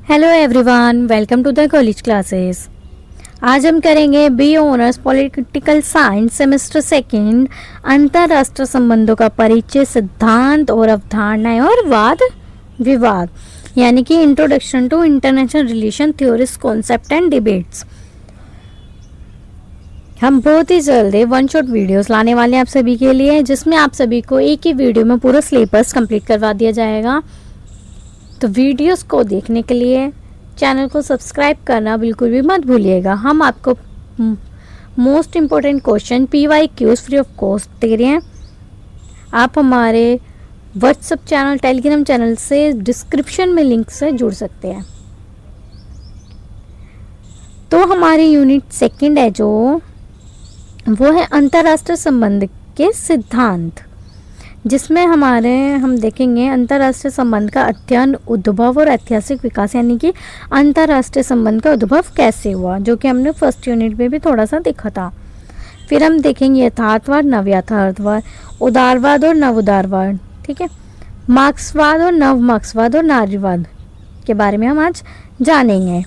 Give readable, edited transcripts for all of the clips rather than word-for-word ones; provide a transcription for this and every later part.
Hello everyone, welcome to the college classes. आज हम करेंगे B honours political science semester second अंतर्राष्ट्रीय संबंधों का परिचय, सिद्धांत और अवधारणाएं और वाद विवाद, यानी कि introduction to international relation theories, concept and debates. हम बहुत ही जल्दी वन शॉट वीडियोस लाने वाले हैं आप सभी के लिए, जिसमें आप सभी को एक ही वीडियो में पूरा सिलेबस कंप्लीट करवा दिया जाएगा। तो वीडियोस को देखने के लिए चैनल को सब्सक्राइब करना बिल्कुल भी मत भूलिएगा। हम आपको most important question PYQs free of cost दे रहे हैं। आप हमारे व्हाट्सएप चैनल, टेलीग्राम चैनल से डिस्क्रिप्शन में लिंक से जुड़ सकते हैं। तो हमारी यूनिट सेकंड है जो वो है अंतर्राष्ट्रीय संबंध के सिद्धांत, जिसमें हम देखेंगे अंतर्राष्ट्रीय संबंध का अध्ययन, उद्भव और ऐतिहासिक विकास, यानी कि अंतर्राष्ट्रीय संबंध का उद्भव कैसे हुआ, जो कि हमने फर्स्ट यूनिट में भी थोड़ा सा देखा था। फिर हम देखेंगे यथार्थवाद, नवयथार्थवाद, उदारवाद और नव उदारवाद, ठीक है, मार्क्सवाद और नव मार्क्सवाद और नारीवाद के बारे में हम आज जानेंगे,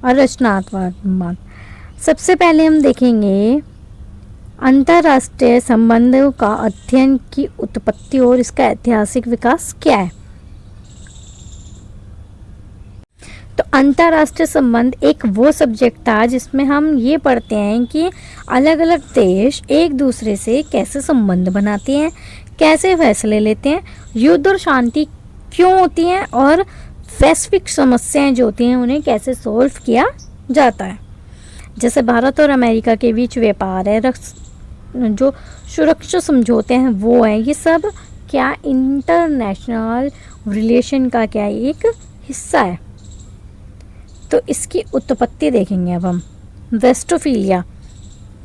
और रचनात्मकवाद। सबसे पहले हम देखेंगे अंतर्राष्ट्रीय संबंधों का अध्ययन की उत्पत्ति और इसका ऐतिहासिक विकास क्या है। तो अंतर्राष्ट्रीय संबंध एक वो सब्जेक्ट था जिसमें हम ये पढ़ते हैं कि अलग अलग देश एक दूसरे से कैसे संबंध बनाते हैं, कैसे फैसले लेते हैं, युद्ध और शांति क्यों होती हैं, और वैश्विक समस्याएं जो होती हैं उन्हें कैसे सॉल्व किया जाता है। जैसे भारत और अमेरिका के बीच व्यापार है, जो सुरक्षा समझौते हैं वो है, ये सब क्या इंटरनेशनल रिलेशन का क्या एक हिस्सा है। तो इसकी उत्पत्ति देखेंगे अब हम। वेस्टफालिया,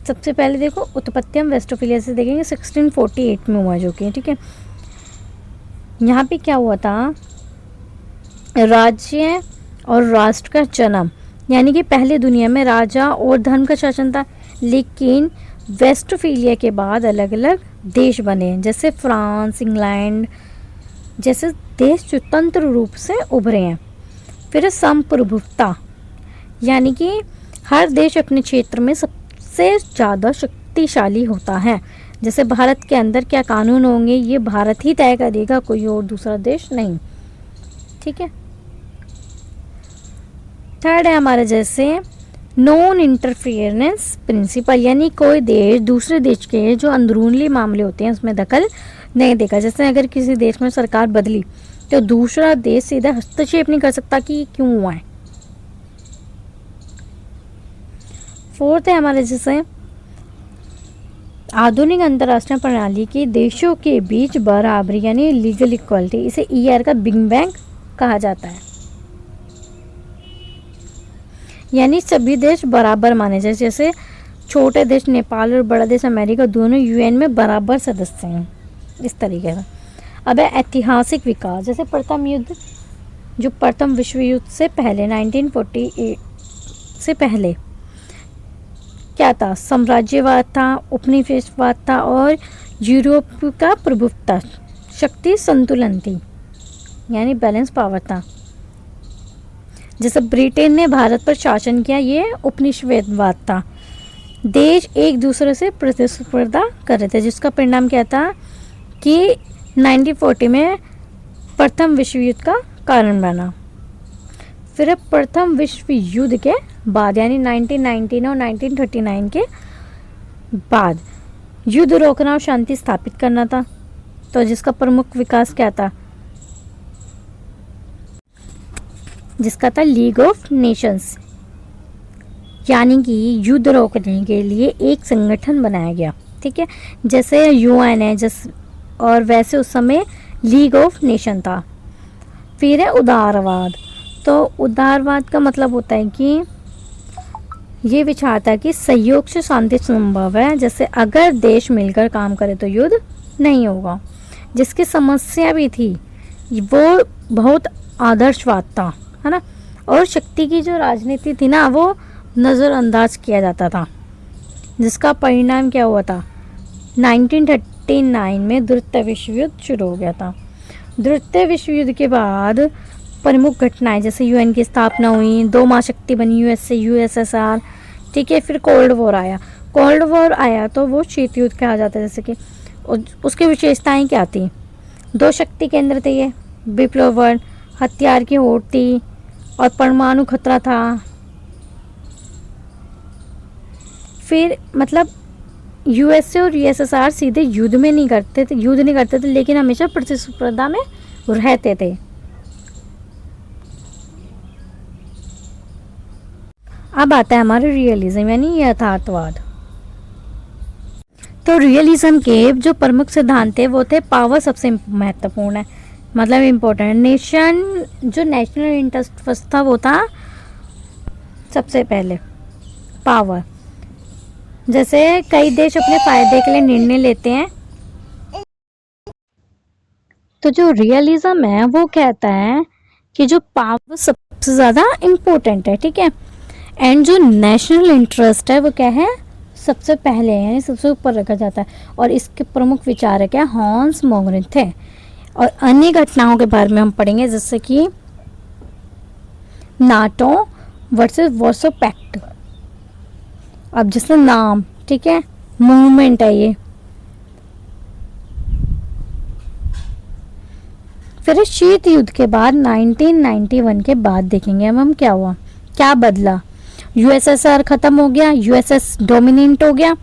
सबसे पहले देखो उत्पत्ति हम वेस्टफालिया से देखेंगे। 1648 में हुआ जो कि, ठीक है, यहाँ पे क्या हुआ था, राज्य और राष्ट्र का जन्म, यानी कि पहले दुनिया में राजा और धर्म का शासन था, लेकिन वेस्टफालिया के बाद अलग अलग देश बने, जैसे फ्रांस, इंग्लैंड जैसे देश स्वतंत्र रूप से उभरे हैं। फिर संप्रभुता, यानी कि हर देश अपने क्षेत्र में सबसे ज़्यादा शक्तिशाली होता है। जैसे भारत के अंदर क्या कानून होंगे ये भारत ही तय करेगा, कोई और दूसरा देश नहीं, ठीक है। थर्ड है हमारा जैसे नॉन इंटरफेरेंस प्रिंसिपल, यानी कोई देश दूसरे देश के जो अंदरूनी मामले होते हैं उसमें दखल नहीं देगा। जैसे अगर किसी देश में सरकार बदली तो दूसरा देश सीधा हस्तक्षेप नहीं कर सकता कि क्यों हुआ है। फोर्थ है हमारे जैसे आधुनिक अंतर्राष्ट्रीय प्रणाली की देशों के बीच बराबरी, यानी लीगल इक्वालिटी, इसे ER का बिग बैंग कहा जाता है, यानी सभी देश बराबर माने जाए। जैसे छोटे देश नेपाल और बड़ा देश अमेरिका दोनों UN में बराबर सदस्य हैं, इस तरीके का। अब है ऐतिहासिक विकास, जैसे प्रथम विश्व युद्ध से पहले 1948 से पहले क्या था, साम्राज्यवाद था, उपनिवेशवाद था और यूरोप का प्रभुत्व, शक्ति संतुलन थी, यानी बैलेंस पावर था। जैसे ब्रिटेन ने भारत पर शासन किया, ये उपनिवेशवाद था। देश एक दूसरे से प्रतिस्पर्धा कर रहे थे, जिसका परिणाम क्या था कि 1940 में प्रथम विश्व युद्ध का कारण बना। फिर प्रथम विश्व युद्ध के बाद, यानी 1919 और 1939 के बाद युद्ध रोकना और शांति स्थापित करना था। तो जिसका प्रमुख विकास क्या था, जिसका था लीग ऑफ नेशंस, यानी कि युद्ध रोकने के लिए एक संगठन बनाया गया, ठीक है। जैसे UN है और वैसे उस समय लीग ऑफ नेशन था। फिर है उदारवाद। तो उदारवाद का मतलब होता है कि ये विचार था कि सहयोग से शांति संभव है, जैसे अगर देश मिलकर काम करे तो युद्ध नहीं होगा। जिसकी समस्या भी थी वो बहुत आदर्शवाद था, है ना, और शक्ति की जो राजनीति थी ना वो नज़रअंदाज किया जाता था। जिसका परिणाम क्या हुआ था, 1939 में द्वितीय विश्व युद्ध शुरू हो गया था। द्वितीय विश्व युद्ध के बाद प्रमुख घटनाएं, जैसे यूएन की स्थापना हुई, दो महाशक्ति बनी यूएसए यूएसएसआर, ठीक है। फिर कोल्ड वॉर आया, कोल्ड वॉर आया तो वो शीत युद्ध कहा जाता है। जैसे कि उसकी विशेषताएं क्या थी, दो शक्ति केंद्र थे ये, विप्लव, हथियार की होड़ थी और परमाणु खतरा था। फिर मतलब यूएसए और यूएसएसआर सीधे युद्ध नहीं करते थे, लेकिन हमेशा प्रतिस्पर्धा में रहते थे। अब आता है हमारे रियलिज्म यानी यथार्थवाद। तो रियलिज्म के जो प्रमुख सिद्धांत थे वो थे, पावर सबसे महत्वपूर्ण है, मतलब इम्पोर्टेंट। जो नेशनल इंटरेस्ट फर्स्ट था वो था सबसे पहले, पावर। जैसे कई देश अपने फायदे के लिए निर्णय लेते हैं, तो जो रियलिज्म है वो कहता है कि जो पावर सबसे ज़्यादा इम्पोर्टेंट है, ठीक है। एंड जो नेशनल इंटरेस्ट है वो क्या है, सबसे पहले यानी सबसे ऊपर रखा जाता है। और इसके प्रमुख विचारक है हॉन्स मोगरिन थे। और अन्य घटनाओं के बारे में हम पढ़ेंगे, जैसे कि नाटो वर्सेस वार्सो पैक्ट। अब जैसे नाम, ठीक है, मूवमेंट है ये। फिर शीत युद्ध के बाद 1991 के बाद देखेंगे हम क्या हुआ, क्या बदला। यूएसएसआर खत्म हो गया, यूएसएस डोमिनेंट हो गया,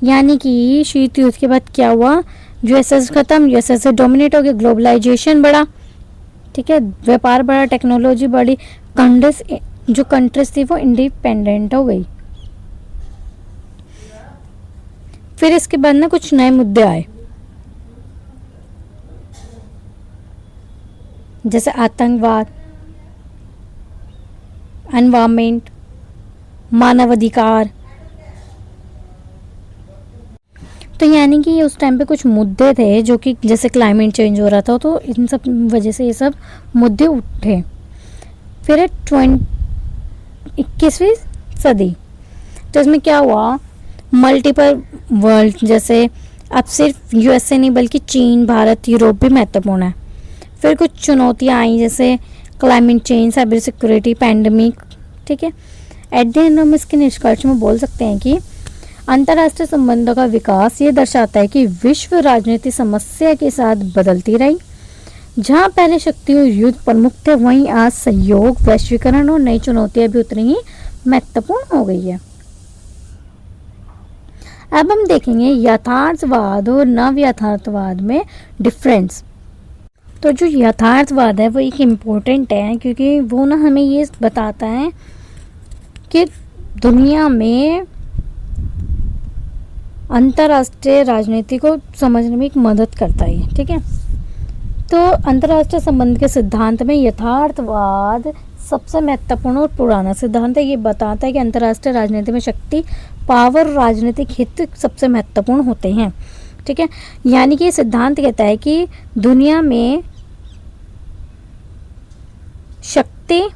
यानी कि शीत युद्ध के बाद क्या हुआ, यूएसएस खत्म, यूएसएस डोमिनेट हो गया, ग्लोबलाइजेशन बढ़ा, ठीक है, व्यापार बढ़ा, टेक्नोलॉजी बढ़ी, जो कंट्रीज थी वो इंडिपेंडेंट हो गई। फिर इसके बाद ना कुछ नए मुद्दे आए, जैसे आतंकवाद, एनवायरमेंट, मानवाधिकार। तो यानी कि उस टाइम पे कुछ मुद्दे थे जो कि जैसे क्लाइमेट चेंज हो रहा था, तो इन सब वजह से ये सब मुद्दे उठे। फिर 21वीं सदी, तो इसमें क्या हुआ, मल्टीपल वर्ल्ड, जैसे अब सिर्फ यूएसए नहीं बल्कि चीन, भारत, यूरोप भी महत्वपूर्ण है। फिर कुछ चुनौतियाँ आई, जैसे climate change, cyber security, pandemic, ठीक है। एट द एंड हम इसके निष्कर्ष में बोल सकते हैं कि अंतर्राष्ट्रीय संबंधों का विकास ये दर्शाता है कि विश्व राजनीति समस्या के साथ बदलती रही। जहाँ पहले शक्ति और युद्ध प्रमुख थे, वहीं आज सहयोग, वैश्वीकरण और नई चुनौतियां भी उतनी ही महत्वपूर्ण हो गई है। अब हम देखेंगे यथार्थवाद और नव यथार्थवाद में डिफरेंस। तो जो यथार्थवाद है वो एक इम्पोर्टेंट है, क्योंकि वो ना हमें ये बताता है कि दुनिया में अंतर्राष्ट्रीय राजनीति को समझने में एक मदद करता है, ठीक है। तो अंतर्राष्ट्रीय संबंध के सिद्धांत में यथार्थवाद सबसे महत्वपूर्ण और पुराना सिद्धांत है। ये बताता है कि अंतर्राष्ट्रीय राजनीति में शक्ति, पावर, राजनीतिक हित सबसे महत्वपूर्ण होते हैं, ठीक है। यानी कि ये सिद्धांत कहता है कि दुनिया में शक्ति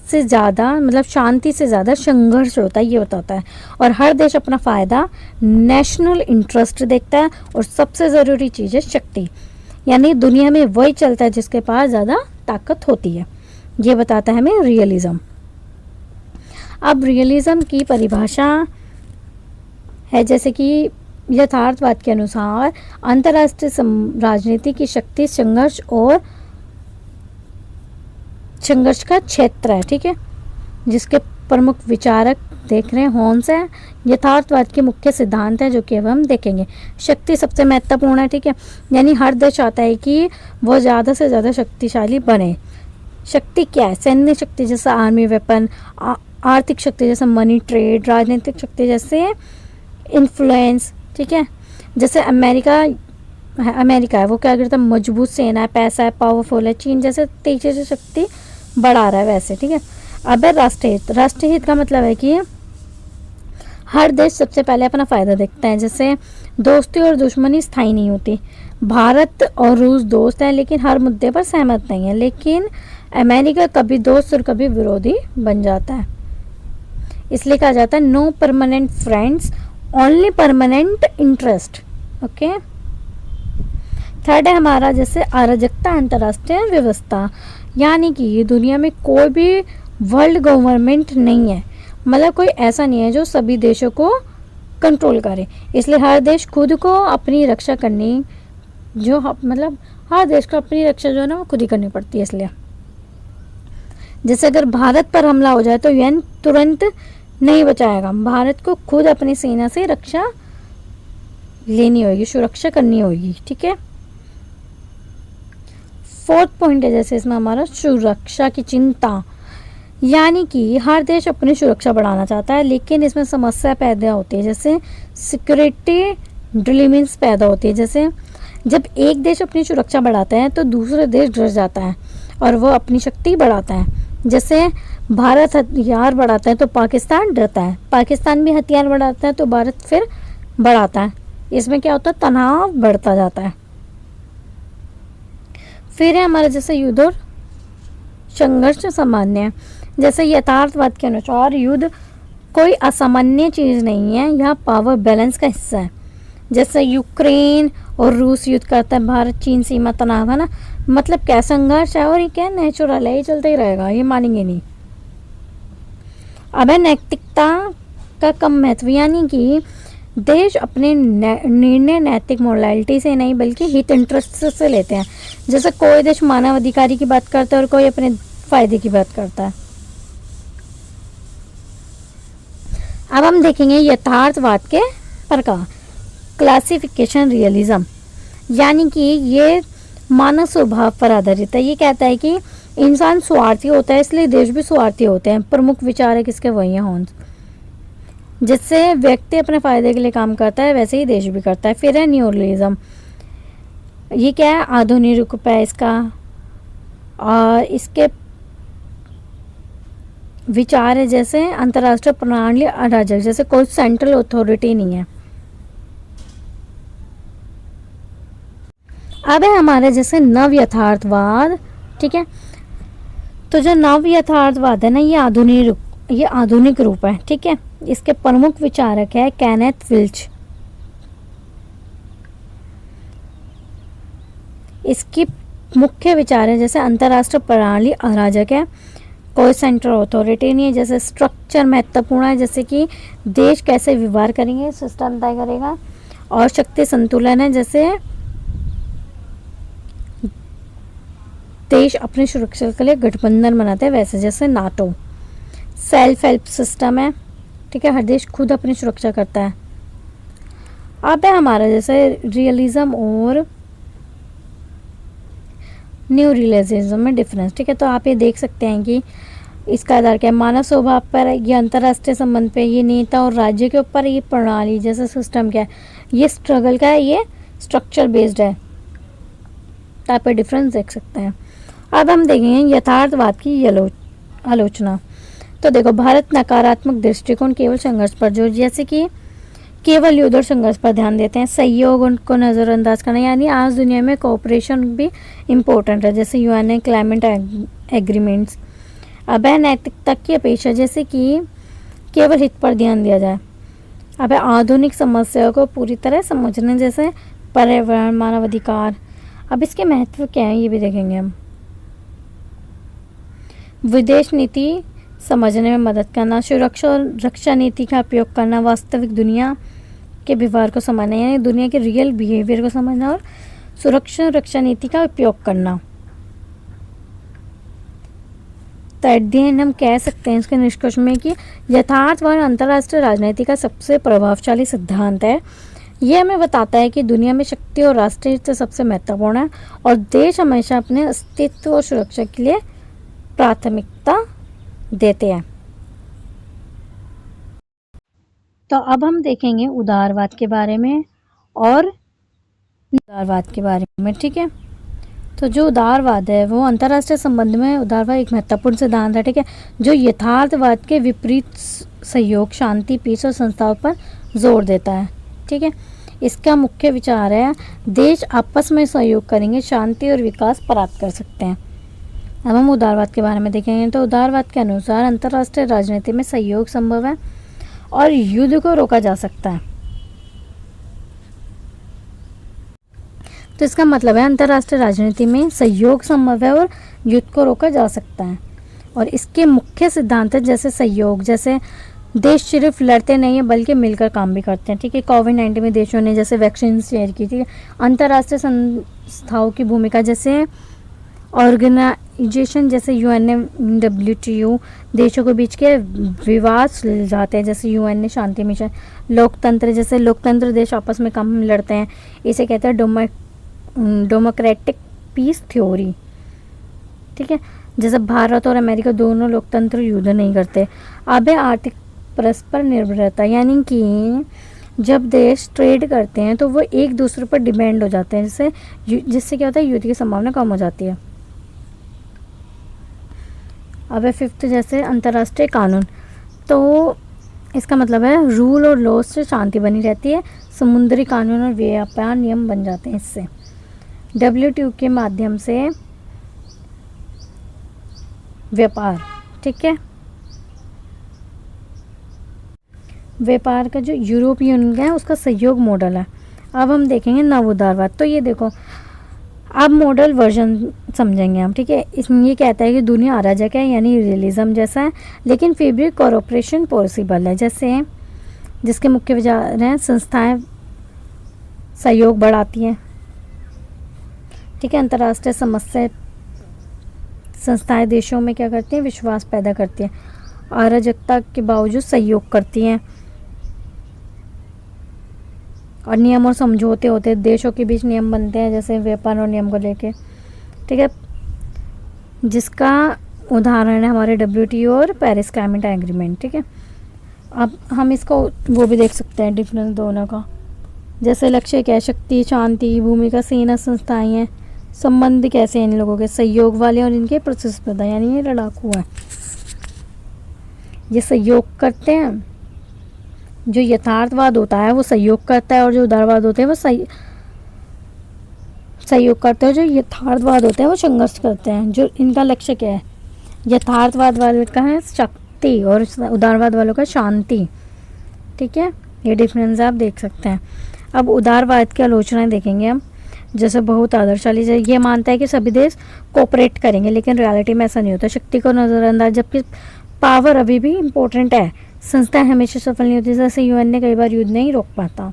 से ज़्यादा, मतलब शांति से ज़्यादा संघर्ष होता है, ये बताता है। और हर देश अपना फ़ायदा, नेशनल इंटरेस्ट देखता है, और सबसे ज़रूरी चीज़ है शक्ति, यानी दुनिया में वही चलता है जिसके पास ज़्यादा ताकत होती है। ये बताता है हमें रियलिज्म। अब रियलिज्म की परिभाषा है, जैसे कि यथार्थवाद के अनुसार अंतर्राष्ट्रीय राजनीति की शक्ति संघर्ष का क्षेत्र है, ठीक है, जिसके प्रमुख विचारक देख रहे हैं हॉन्स है। यथार्थवाद के मुख्य सिद्धांत है जो कि अब हम देखेंगे। शक्ति सबसे महत्वपूर्ण है, ठीक है, यानी हर देश चाहता है कि वो ज़्यादा से ज़्यादा शक्तिशाली बने। शक्ति क्या है, सैन्य शक्ति जैसा आर्मी वेपन, आर्थिक शक्ति जैसे मनी ट्रेड, राजनीतिक शक्ति जैसे इन्फ्लुएंस, ठीक है। जैसे अमेरिका है, वो क्या करता है, मजबूत सेना है, पैसा है, पावरफुल है। चीन जैसे तेजी से शक्ति बढ़ा रहा है वैसे, ठीक है। अब है राष्ट्रीय हित का मतलब है कि हर देश सबसे पहले अपना फ़ायदा देखता है। जैसे दोस्ती और दुश्मनी स्थायी नहीं होती। भारत और रूस दोस्त हैं लेकिन हर मुद्दे पर सहमत नहीं है, लेकिन अमेरिका कभी दोस्त और कभी विरोधी बन जाता है। इसलिए कहा जाता है no permanent friends, only permanent interest, okay. Third है हमारा जैसे अराजकता अंतर्राष्ट्रीय व्यवस्था, यानी कि दुनिया में कोई भी वर्ल्ड गवर्नमेंट नहीं है, मतलब कोई ऐसा नहीं है जो सभी देशों को कंट्रोल करे, इसलिए हर देश खुद को अपनी रक्षा करनी, मतलब हर देश को अपनी रक्षा जो है ना वो खुद ही करनी पड़ती है। इसलिए जैसे अगर भारत पर हमला हो जाए तो यूएन तुरंत नहीं बचाएगा, भारत को खुद अपनी सेना से रक्षा लेनी होगी, सुरक्षा करनी होगी, ठीक है। फोर्थ पॉइंट है जैसे इसमें हमारा सुरक्षा की चिंता, यानी कि हर देश अपनी सुरक्षा बढ़ाना चाहता है, लेकिन इसमें समस्या पैदा होती है, जैसे सिक्योरिटी डिलेमेंट्स पैदा होती है। जैसे जब एक देश अपनी सुरक्षा बढ़ाता है तो दूसरे देश डर जाता है और वो अपनी शक्ति बढ़ाता है। जैसे भारत हथियार बढ़ाता है तो पाकिस्तान डरता है, पाकिस्तान भी हथियार बढ़ाता है तो भारत फिर बढ़ाता है। इसमें क्या होता है, तनाव बढ़ता जाता है। फिर है हमारा जैसे युद्ध और संघर्ष सामान्य, जैसे यथार्थवाद के अनुसार युद्ध कोई असामान्य चीज़ नहीं है, यह पावर बैलेंस का हिस्सा है। जैसे यूक्रेन और रूस युद्ध करता है, भारत चीन सीमा तनाव है ना, मतलब क्या संघर्ष है और ये क्या नेचुरल है, ये चलता ही रहेगा, ये मानेंगे नहीं। अब है नैतिकता का कम महत्व, यानी कि देश अपने निर्णय नैतिक मोरालिटी से नहीं बल्कि हित इंटरेस्ट से लेते हैं। जैसे कोई देश मानव अधिकारी की बात करता है और कोई अपने फायदे की बात करता है। अब हम देखेंगे यथार्थवाद के प्रकार, क्लासिफिकेशन रियलिज्म, यानी कि ये मानव स्वभाव पर आधारित है। ये कहता है कि इंसान स्वार्थी होता है इसलिए देश भी स्वार्थी होते हैं, प्रमुख विचार है किसके, वही है होन्स। जिससे व्यक्ति अपने फायदे के लिए काम करता है वैसे ही देश भी करता है। फिर है न्यूरलिज्म, ये क्या है, आधुनिक रूप है इसका, और इसके विचार है जैसे अंतर्राष्ट्रीय प्रणाली अराजक, जैसे कोई सेंट्रल अथॉरिटी नहीं है। अब है हमारे जैसे नव यथार्थवाद, ठीक है। तो जो नव यथार्थवाद है ना, ये आधुनिक रूप है, ठीक है। इसके प्रमुख विचारक है केनेथ विल्च। इसकी मुख्य विचार है जैसे अंतर्राष्ट्रीय प्रणाली अराजक है, कोई सेंट्रल अथॉरिटी नहीं है, जैसे स्ट्रक्चर महत्वपूर्ण है, जैसे कि देश कैसे व्यवहार करेंगे सिस्टम तय करेगा, और शक्ति संतुलन है, जैसे देश अपनी सुरक्षा के लिए गठबंधन बनाते हैं वैसे, जैसे नाटो। सेल्फ हेल्प सिस्टम है, ठीक है, हर देश खुद अपनी सुरक्षा करता है। अब है हमारा जैसे रियलिज्म और न्यू रियलिज्म में डिफरेंस, ठीक है। तो आप ये देख सकते हैं कि इसका आधार क्या है, मानव स्वभाव पर, ये अंतर्राष्ट्रीय संबंध पे, ये नेता और राज्य के ऊपर, ये प्रणाली जैसे सिस्टम क्या है, ये स्ट्रगल का है, ये स्ट्रक्चर बेस्ड है। तो आप ये डिफरेंस देख सकते हैं। अब हम देखेंगे यथार्थवाद की आलोचना। तो देखो, भारत नकारात्मक दृष्टिकोण केवल संघर्ष पर जोर, जैसे कि केवल युद्ध और संघर्ष पर ध्यान देते हैं, सहयोग को नज़रअंदाज करना, यानी आज दुनिया में कोऑपरेशन भी इम्पोर्टेंट है, जैसे यूएन क्लाइमेट एग्रीमेंट्स। अब है नैतिकता की अपेक्षा, जैसे कि केवल हित पर ध्यान दिया जाए। अब है आधुनिक समस्याओं को पूरी तरह समझने, जैसे पर्यावरण, मानवाधिकार। अब इसके महत्व क्या है ये भी देखेंगे हम। विदेश नीति समझने में मदद करना, सुरक्षा और रक्षा नीति का उपयोग करना, वास्तविक दुनिया के व्यवहार को समझना, यानी दुनिया के रियल बिहेवियर को समझना, और सुरक्षा और रक्षा नीति का उपयोग करना। तो एट द एंड हम कह सकते हैं इसके निष्कर्ष में कि यथार्थवाद अंतर्राष्ट्रीय राजनीति का सबसे प्रभावशाली सिद्धांत है। ये हमें बताता है कि दुनिया में शक्ति और राष्ट्रीय हित सबसे महत्वपूर्ण है, और देश हमेशा अपने अस्तित्व और सुरक्षा के लिए प्राथमिकता देते हैं। तो अब हम देखेंगे उदारवाद के बारे में और उदारवाद के बारे में, ठीक है। तो जो उदारवाद है वो अंतर्राष्ट्रीय संबंध में उदारवाद एक महत्वपूर्ण सिद्धांत है, ठीक है, जो यथार्थवाद के विपरीत सहयोग, शांति, पीस और संस्थाओं पर जोर देता है, ठीक है। इसका मुख्य विचार है देश आपस में सहयोग करेंगे, शांति और विकास प्राप्त कर सकते हैं। अब हम उदारवाद के बारे में देखेंगे। तो उदारवाद के अनुसार अंतर्राष्ट्रीय राजनीति में सहयोग संभव है और युद्ध को रोका जा सकता है। तो इसका मतलब है अंतर्राष्ट्रीय राजनीति में सहयोग संभव है और युद्ध को रोका जा सकता है। और इसके मुख्य सिद्धांत है जैसे सहयोग, जैसे देश सिर्फ लड़ते नहीं है बल्कि मिलकर काम भी करते हैं। ठीक है, कोविड-19 में देशों ने जैसे वैक्सीन शेयर की थी। अंतर्राष्ट्रीय संस्थाओं की भूमिका जैसे ऑर्गेनाइजेशन जैसे यूएन, डब्ल्यूटीओ देशों के बीच के विवाद सुलझाते हैं, जैसे यूएन ने शांति मिशन। लोकतंत्र जैसे लोकतंत्र देश आपस में कम लड़ते हैं, इसे कहते हैं डेमोक्रेटिक पीस थ्योरी। ठीक है, जैसे भारत और अमेरिका दोनों लोकतंत्र युद्ध नहीं करते। अब है आर्थिक परस्पर निर्भरता, यानी कि जब देश ट्रेड करते हैं तो वो एक दूसरे पर डिपेंड हो जाते हैं, जिससे क्या होता है, युद्ध की संभावना कम हो जाती है। अब है फिफ्थ जैसे अंतर्राष्ट्रीय कानून, तो इसका मतलब है रूल और लॉ से शांति बनी रहती है, समुद्री कानून और व्यापार नियम बन जाते हैं इससे। डब्ल्यूटीओ के माध्यम से व्यापार, ठीक है, व्यापार का जो यूरोपियन यूनियन है उसका सहयोग मॉडल है। अब हम देखेंगे नव उदारवाद, तो ये देखो अब मॉडल वर्जन समझेंगे हम। ठीक है, इसमें ये कहता है कि दुनिया अराजक है, यानी रियलिज्म जैसा है, लेकिन फिर भी कोऑपरेशन पॉसिबल है, जैसे जिसके मुख्य विचार हैं संस्थाएं सहयोग बढ़ाती हैं। ठीक है, अंतर्राष्ट्रीय समस्या संस्थाएं देशों में क्या करती हैं, विश्वास पैदा करती हैं, अराजकता के बावजूद सहयोग करती हैं, और नियम और समझौते होते हैं, देशों के बीच नियम बनते हैं जैसे व्यापार और नियम को लेके। ठीक है, जिसका उदाहरण है हमारे डब्ल्यूटीओ और पेरिस क्लाइमेट एग्रीमेंट। ठीक है, अब हम इसको वो भी देख सकते हैं डिफरेंस दोनों का, जैसे लक्ष्य क्या है, शक्ति, शांति, भूमिका, सेना, संस्थाएं हैं, संबंध कैसे हैं इन लोगों के, सहयोग वाले और इनके प्रतिस्पर्धा, यानी ये लड़ाकू है, ये सहयोग करते हैं। जो यथार्थवाद होता है वो सहयोग करता है, और जो उदारवाद होते हैं वो सहयोग करते हैं, जो यथार्थवाद होते हैं वो संघर्ष करते हैं। जो इनका लक्ष्य क्या है, यथार्थवाद वाले का है शक्ति और उदारवाद वालों का शांति। ठीक है, ये डिफरेंस आप देख सकते हैं। अब उदारवाद की आलोचनाएं देखेंगे हम, जैसे बहुत आदर्शशाली ये मानता है कि सभी देश कोऑपरेट करेंगे, लेकिन रियलिटी में ऐसा नहीं होता, शक्ति को नज़रअंदाज, जबकि पावर अभी भी इम्पोर्टेंट है, संस्थाएं हमेशा सफल नहीं होती, जैसे यूएन ने कई बार युद्ध नहीं रोक पाता।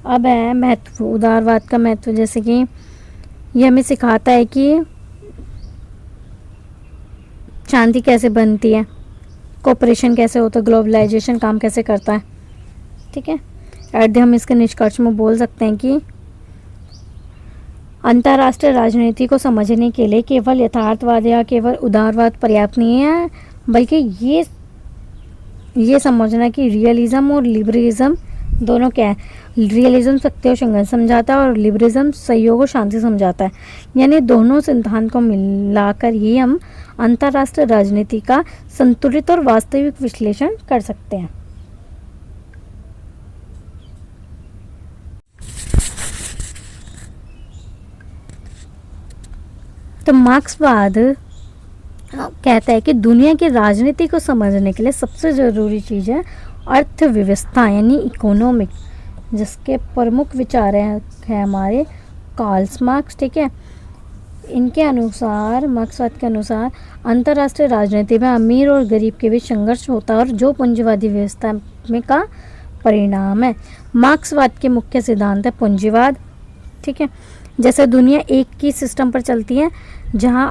अब है महत्व, उदारवाद का महत्व, जैसे कि ये हमें सिखाता है कि शांति कैसे बनती है, कोऑपरेशन कैसे होता है, ग्लोबलाइजेशन काम कैसे करता है। ठीक है, एट द हम इसके निष्कर्ष में बोल सकते हैं कि अंतर्राष्ट्रीय राजनीति को समझने के लिए केवल यथार्थवाद या केवल उदारवाद पर्याप्त नहीं है, बल्कि ये समझना कि रियलिज्म और लिबरलिज्म दोनों क्या है। रियलिज्म सत्य और संघर्ष समझाता है और लिबरलिज्म सहयोग और शांति समझाता है, यानी दोनों सिद्धांत को मिलाकर ही हम अंतर्राष्ट्रीय राजनीति का संतुलित और वास्तविक विश्लेषण कर सकते हैं। तो मार्क्सवाद कहता है कि दुनिया की राजनीति को समझने के लिए सबसे ज़रूरी चीज़ है अर्थव्यवस्था, यानी इकोनॉमिक, जिसके प्रमुख विचार हैं हमारे कार्ल मार्क्स। ठीक है, इनके अनुसार, मार्क्सवाद के अनुसार अंतर्राष्ट्रीय राजनीति में अमीर और गरीब के बीच संघर्ष होता है, और जो पूंजीवादी व्यवस्था में का परिणाम है। मार्क्सवाद के मुख्य सिद्धांत है पूंजीवाद। ठीक है, जैसे दुनिया एक ही सिस्टम पर चलती है जहां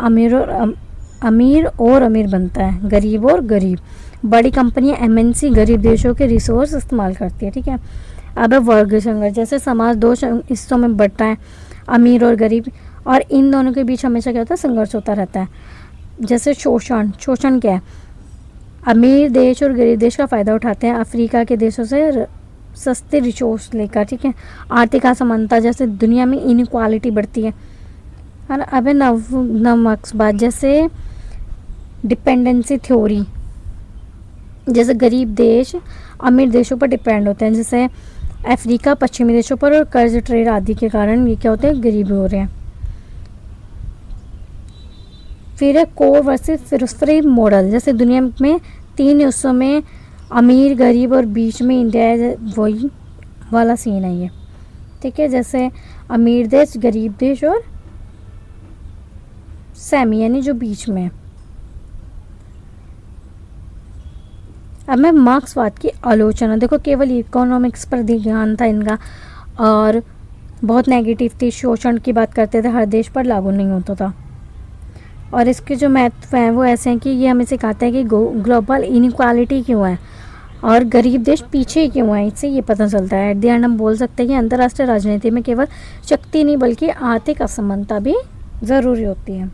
अमीर और अमीर बनता है, गरीब और गरीब। बड़ी कंपनियां एमएनसी गरीब देशों के रिसोर्स इस्तेमाल करती है। ठीक है, अब वर्ग संघर्ष, जैसे समाज दो हिस्सों में बढ़ता है, अमीर और गरीब, और इन दोनों के बीच हमेशा क्या होता है, संघर्ष होता रहता है। जैसे शोषण क्या है, अमीर देश और गरीब देश का फ़ायदा उठाते हैं अफ्रीका के देशों से सस्ते रिसोर्स लेकर। ठीक है, आर्थिक असमानता, जैसे दुनिया में इनइक्वालिटी बढ़ती है। और अब नव मार्क्सवाद, जैसे डिपेंडेंसी थ्योरी, जैसे गरीब देश अमीर देशों पर डिपेंड होते हैं, जैसे अफ्रीका पश्चिमी देशों पर, और कर्ज, ट्रेड आदि के कारण ये क्या होते हैं, गरीब हो रहे हैं। फिर है कोर वर्सेस फ्री मॉडल, जैसे दुनिया में 3 हिस्सों में अमीर, गरीब और बीच में इंडिया है, वही वाला सीन है ये। ठीक है, जैसे अमीर देश, गरीब देश और सेमी यानी जो बीच में। अब मैं मार्क्सवाद की आलोचना, देखो केवल इकोनॉमिक्स पर ध्यान था इनका और बहुत नेगेटिव थी, शोषण की बात करते थे, हर देश पर लागू नहीं होता था। और इसके जो महत्व हैं वो ऐसे हैं कि ये हमें सिखाता है कि ग्लोबल इनइक्वालिटी क्यों है और गरीब देश पीछे क्यों है, इससे ये पता चलता है। एट द एंड हम बोल सकते हैं कि अंतर्राष्ट्रीय राजनीति में केवल शक्ति नहीं बल्कि आर्थिक असमानता भी ज़रूरी होती है।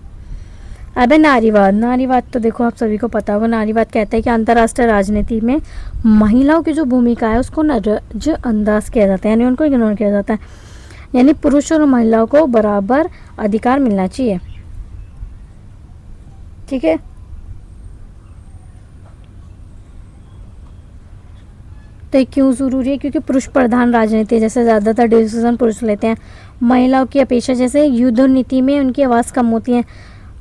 अब है नारीवाद। नारीवाद तो देखो आप सभी को पता होगा, नारीवाद कहता है कि अंतर्राष्ट्रीय राजनीति में महिलाओं की जो भूमिका है उसको नजरअंदाज किया जाता है, यानी उनको इग्नोर किया जाता है, यानी पुरुष और महिलाओं को बराबर अधिकार मिलना चाहिए। ठीक है, तो ये क्यों ज़रूरी है? क्योंकि पुरुष प्रधान राजनीति जैसे ज़्यादातर डिसीजन पुरुष लेते हैं। महिलाओं की अपेक्षा जैसे युद्ध और नीति में उनकी आवाज़ कम होती है।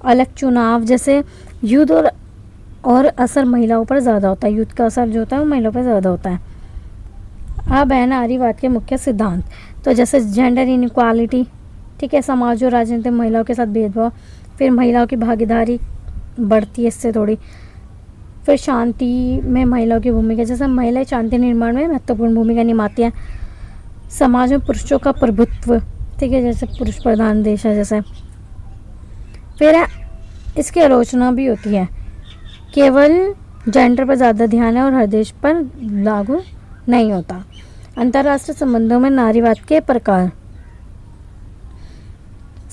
अलग चुनाव जैसे युद्ध और असर महिलाओं पर ज़्यादा होता है, युद्ध का असर जो होता है वो महिलाओं पर ज़्यादा होता है। अब है नारीवाद के मुख्य सिद्धांत, तो जैसे जेंडर इनइक्वालिटी, ठीक है, समाज और राजनीति में महिलाओं के साथ भेदभाव, फिर महिलाओं की भागीदारी बढ़ती है इससे थोड़ी, फिर शांति में महिलाओं की भूमिका, जैसे महिलाएं शांति निर्माण में महत्वपूर्ण भूमिका निभाती हैं। समाज में पुरुषों का प्रभुत्व, ठीक है, जैसे पुरुष प्रधान देश है जैसे। फिर इसकी आलोचना भी होती है, केवल जेंडर पर ज़्यादा ध्यान है और हर देश पर लागू नहीं होता। अंतर्राष्ट्रीय संबंधों में नारीवाद के प्रकार,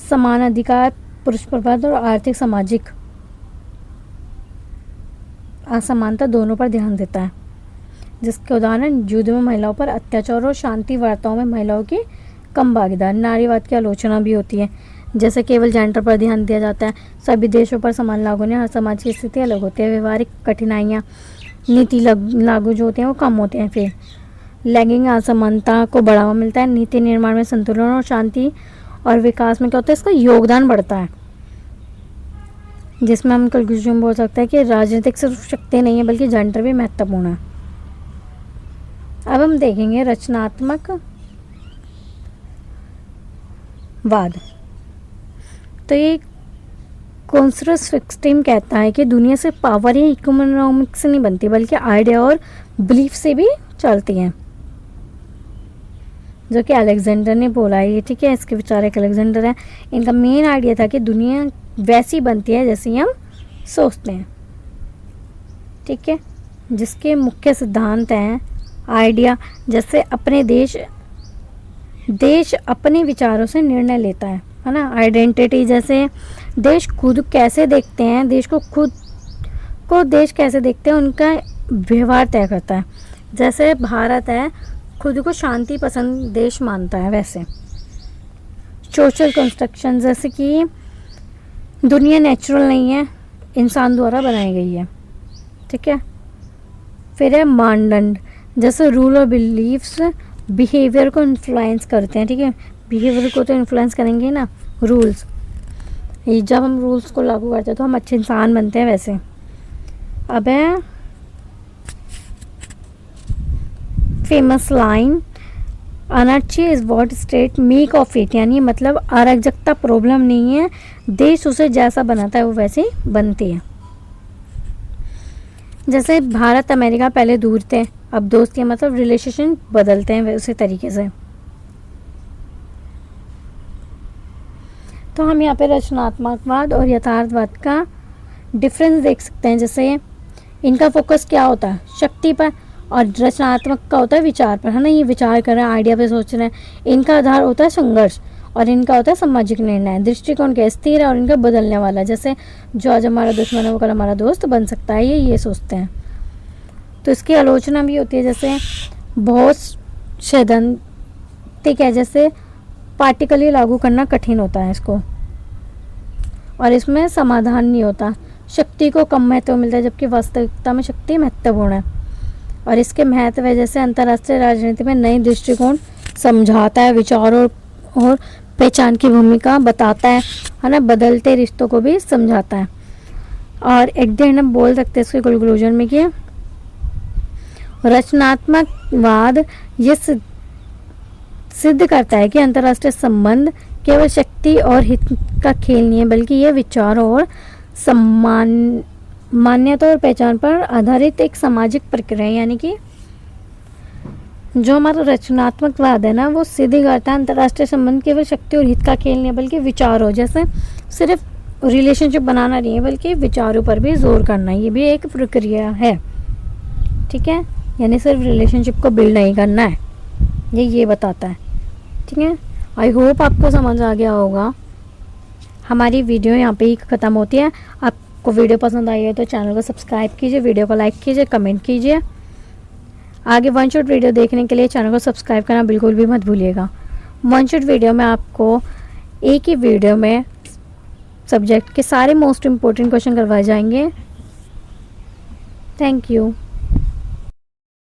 समान अधिकार, पुरुष प्रभुत्व और आर्थिक सामाजिक असमानता दोनों पर ध्यान देता है। जिसके उदाहरण युद्ध में महिलाओं पर अत्याचार और शांति वार्ताओं में महिलाओं की कम भागीदारी। नारीवाद की आलोचना भी होती है, जैसे केवल जेंडर पर ध्यान दिया जाता है, सभी देशों पर समान लागू नहीं, हर समाज की स्थिति अलग होती है, व्यवहारिक कठिनाइयाँ, नीति लागू जो होते हैं वो कम होते हैं। फिर लैंगिक असमानता को बढ़ावा मिलता है, नीति निर्माण में संतुलन और शांति और विकास में क्या होता है, इसका योगदान बढ़ता है। जिसमें हम कंक्लूजन बोल सकते हैं कि राजनीतिक सिर्फ शक्ति नहीं है बल्कि जेंडर भी महत्वपूर्ण है। अब हम देखेंगे रचनात्मक वाद। तो ये कॉन्स्ट्रक्टिव कहता है कि दुनिया से पावर या इकोनॉमिक्स से नहीं बनती बल्कि आइडिया और बिलीफ से भी चलती है, जो कि अलेक्जेंडर ने बोला है। ठीक है, इसके विचारक अलेक्जेंडर है। इनका मेन आइडिया था कि दुनिया वैसी बनती है जैसे हम सोचते हैं। ठीक है, जिसके मुख्य सिद्धांत हैं आइडिया, जैसे अपने देश अपने विचारों से निर्णय लेता है ना। आइडेंटिटी, जैसे देश खुद कैसे देखते हैं, देश कैसे देखते हैं उनका व्यवहार तय करता है। जैसे भारत है खुद को शांति पसंद देश मानता है, वैसे सोशल कंस्ट्रक्शन, जैसे कि दुनिया नेचुरल नहीं है, इंसान द्वारा बनाई गई है। ठीक है, फिर है मानदंड, जैसे रूल और बिलीव्स बिहेवियर को इन्फ्लुएंस करते हैं। ठीक है, बिहेवियर को तो इन्फ्लुएंस करेंगे ना रूल्स, ये जब हम रूल्स को लागू करते हैं तो हम अच्छे इंसान बनते हैं वैसे। अब है famous line, anarchy is what state make of it, यानी मतलब अराजकता प्रॉब्लम नहीं है, देश उसे जैसा बनाता है वो वैसे बनती है। जैसे भारत अमेरिका पहले दूर थे, अब दोस्त के मतलब रिलेशन बदलते हैं उसी तरीके से। तो हम यहाँ पे रचनात्मकवाद और यथार्थवाद का डिफरेंस देख सकते हैं। जैसे इनका फोकस क्या होता है, शक्ति पर, और रचनात्मक का होता है विचार पर, है ना, ये विचार कर रहे हैं, आइडिया पे सोच रहे हैं। इनका आधार होता है संघर्ष और इनका होता है सामाजिक निर्णय। दृष्टिकोण क्या स्थिर है और इनका बदलने वाला, जैसे जो आज हमारा दुश्मन है वो कल हमारा दोस्त बन सकता है, ये सोचते हैं। तो इसकी आलोचना भी होती है, जैसे बहुत सैद्धांतिक है, जैसे पार्टिकली लागू करना कठिन होता है इसको, और इसमें समाधान नहीं होता, शक्ति को कम महत्व मिलता है जबकि वास्तविकता में शक्ति महत्वपूर्ण है। और इसके महत्व है जैसे अंतर्राष्ट्रीय राजनीति में नई दृष्टिकोण समझाता है, विचार और पहचान की भूमिका बताता है ना, बदलते रिश्तों को भी समझाता है। और एट द एंड हम बोल सकते हैं इसके कंक्लूजन में कि रचनात्मकवाद ये सिद्ध करता है कि अंतर्राष्ट्रीय संबंध केवल शक्ति और हित का खेल नहीं है, बल्कि ये विचारों और सम्मान मान्यता और पहचान पर आधारित एक सामाजिक प्रक्रिया है। यानी कि जो हमारा रचनात्मकवाद है ना, वो सिद्ध करता है अंतर्राष्ट्रीय संबंध केवल शक्ति और हित का खेल नहीं है, बल्कि विचारों, जैसे सिर्फ रिलेशनशिप बनाना नहीं है, बल्कि विचारों पर भी जोर करना है, ये भी एक प्रक्रिया है। ठीक है, यानी सिर्फ रिलेशनशिप को बिल्ड नहीं करना है, ये बताता है। ठीक है, आई होप आपको समझ आ गया होगा। हमारी वीडियो यहाँ पे ही ख़त्म होती है। आपको वीडियो पसंद आई है तो चैनल को सब्सक्राइब कीजिए, वीडियो को लाइक कीजिए, कमेंट कीजिए। आगे वन शॉट वीडियो देखने के लिए चैनल को सब्सक्राइब करना बिल्कुल भी मत भूलिएगा। वन शॉट वीडियो में आपको एक ही वीडियो में सब्जेक्ट के सारे मोस्ट इम्पोर्टेंट क्वेश्चन करवाए जाएंगे। Thank you.